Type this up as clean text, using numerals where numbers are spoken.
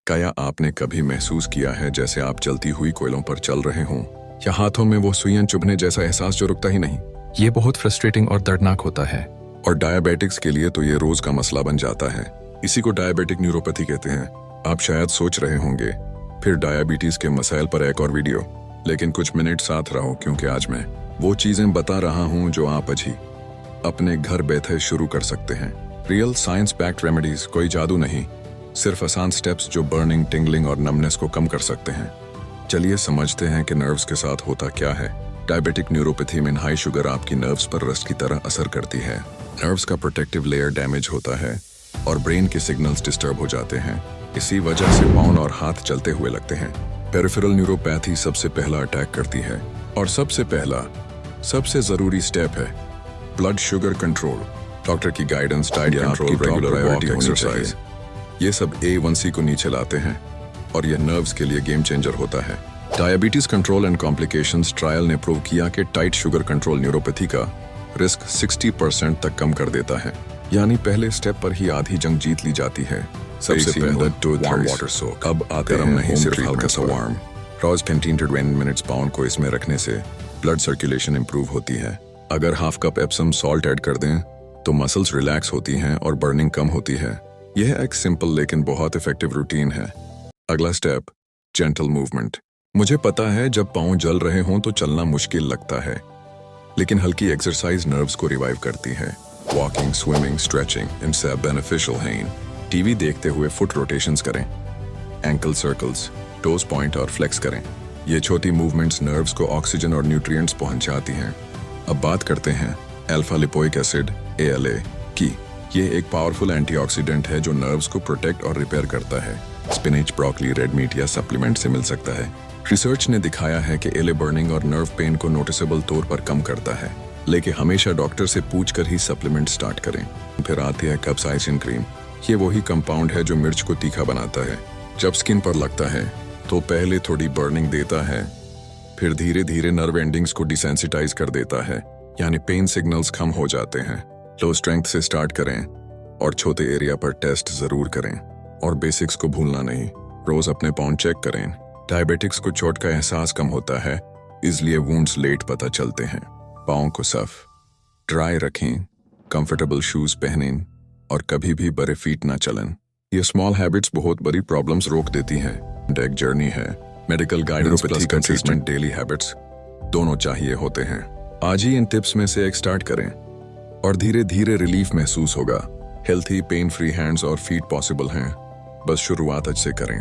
क्या आपने कभी महसूस किया है जैसे आप जलती हुई कोयलों पर चल रहे हों, या हाथों में वो सुइयां चुभने जैसा एहसास जो रुकता ही नहीं? ये बहुत फ्रस्ट्रेटिंग और दर्दनाक होता है। और डायबिटिक्स के लिए तो ये रोज का मसला बन जाता है। इसी को डायबिटिक न्यूरोपैथी कहते हैं। आप शायद सोच रहे होंगे, फिर डायबिटीज के मसाइल पर एक और वीडियो। लेकिन कुछ मिनट साथ रहो, क्योंकि आज मैं वो चीजें बता रहा हूँ जो आप अभी अपने घर बैठे शुरू कर सकते हैं। रियल साइंस बैक्ड रेमेडीज, कोई जादू नहीं, सिर्फ आसान स्टेप्स जो बर्निंग, टिंगलिंग और नमनेस को कम कर सकते हैं। चलिए समझते हैं कि नर्व्स के साथ होता क्या है। डायबिटिक न्यूरोपैथी में हाई शुगर आपकी नर्व्स पर रस्ट की तरह असर करती है। नर्व्स का प्रोटेक्टिव लेयर डैमेज होता है और ब्रेन के सिग्नल्स डिस्टर्ब हो जाते हैं। इसी वजह से पाँव और हाथ चलते हुए लगते हैं। पेरिफेरल न्यूरोपैथी सबसे पहला अटैक करती है, और सबसे जरूरी स्टेप है ब्लड शुगर कंट्रोल। डॉक्टर की guidance, diet control, regular walk, exercise, ये सब A1C को नीचे लाते हैं और यह नर्व्स के लिए गेम चेंजर होता है। Diabetes control and complications trial ने प्रूव किया कि टाइट शुगर कंट्रोल न्यूरोपैथी का रिस्क 60% तक कम कर देता है। यानी पहले स्टेप पर ही आधी जंग जीत ली जाती है। सबसे पहले वाटर सोक। अब आते हैं नहीं सिर्फ हल्का सा वार्म। रोज 15 to 20 मिनट्स पाउंड को इसमें रखने से ब्लड सर्कुलेशन इंप्रूव होती है। अगर half cup Epsom salt add कर दें तो मसल्स रिलैक्स होती हैं और बर्निंग कम होती है। यह एक सिंपल लेकिन बहुत इफेक्टिव रूटीन है। अगला स्टेप, जेंटल मूवमेंट। मुझे पता है जब पाँव जल रहे हों तो चलना मुश्किल लगता है, लेकिन हल्की एक्सरसाइज नर्व्स को रिवाइव करती है। वॉकिंग, स्विमिंग, स्ट्रेचिंग, इनसे बेनिफिशियल हैं। टीवी देखते हुए फुट रोटेशंस करें, एंकल सर्कल्स, टोज पॉइंट और फ्लेक्स करें। ये छोटी मूवमेंट्स नर्व्स को ऑक्सीजन और न्यूट्रिएंट्स पहुंचाती हैं। अब बात करते हैं अल्फा लिपोइक एसिड ALA की। ये एक पावरफुल एंटीऑक्सीडेंट है जो नर्व्स को प्रोटेक्ट और रिपेयर करता है। स्पिनच, ब्रोकली, रेड मीट या सप्लीमेंट से मिल सकता है। रिसर्च ने दिखाया है कि ALA बर्निंग और नर्व पेन को नोटिसेबल तौर पर कम करता है, लेकिन हमेशा डॉक्टर से पूछकर ही सप्लीमेंट स्टार्ट करें। फिर आती है कैप्साइसिन क्रीम। ये वही कंपाउंड है जो मिर्च को तीखा बनाता है। जब स्किन पर लगता है तो पहले थोड़ी बर्निंग देता है, फिर धीरे धीरे नर्व एंडिंग्स को डिसेंसिटाइज कर देता है, यानी पेन सिग्नल्स कम हो जाते हैं। लो स्ट्रेंथ से स्टार्ट करें और छोटे एरिया पर टेस्ट जरूर करें, और बेसिक्स को भूलना नहीं। रोज अपने पाँव चेक करें। डायबिटिक्स को चोट का एहसास कम होता है, इसलिए वुंड्स लेट पता चलते हैं। पाँव को साफ, ड्राई रखें, कंफर्टेबल शूज पहनें और कभी भी बड़े फीट ना चलें। ये स्मॉल हैबिट्स बहुत बड़ी प्रॉब्लम्स रोक देती हैं। एक जर्नी है। Medical guidance plus consistent daily habits दोनों चाहिए होते हैं। आज ही इन टिप्स में से एक स्टार्ट करें और धीरे धीरे रिलीफ महसूस होगा। हेल्थी, पेन फ्री हैंड्स और फीट पॉसिबल हैं। बस शुरुआत आज से करें।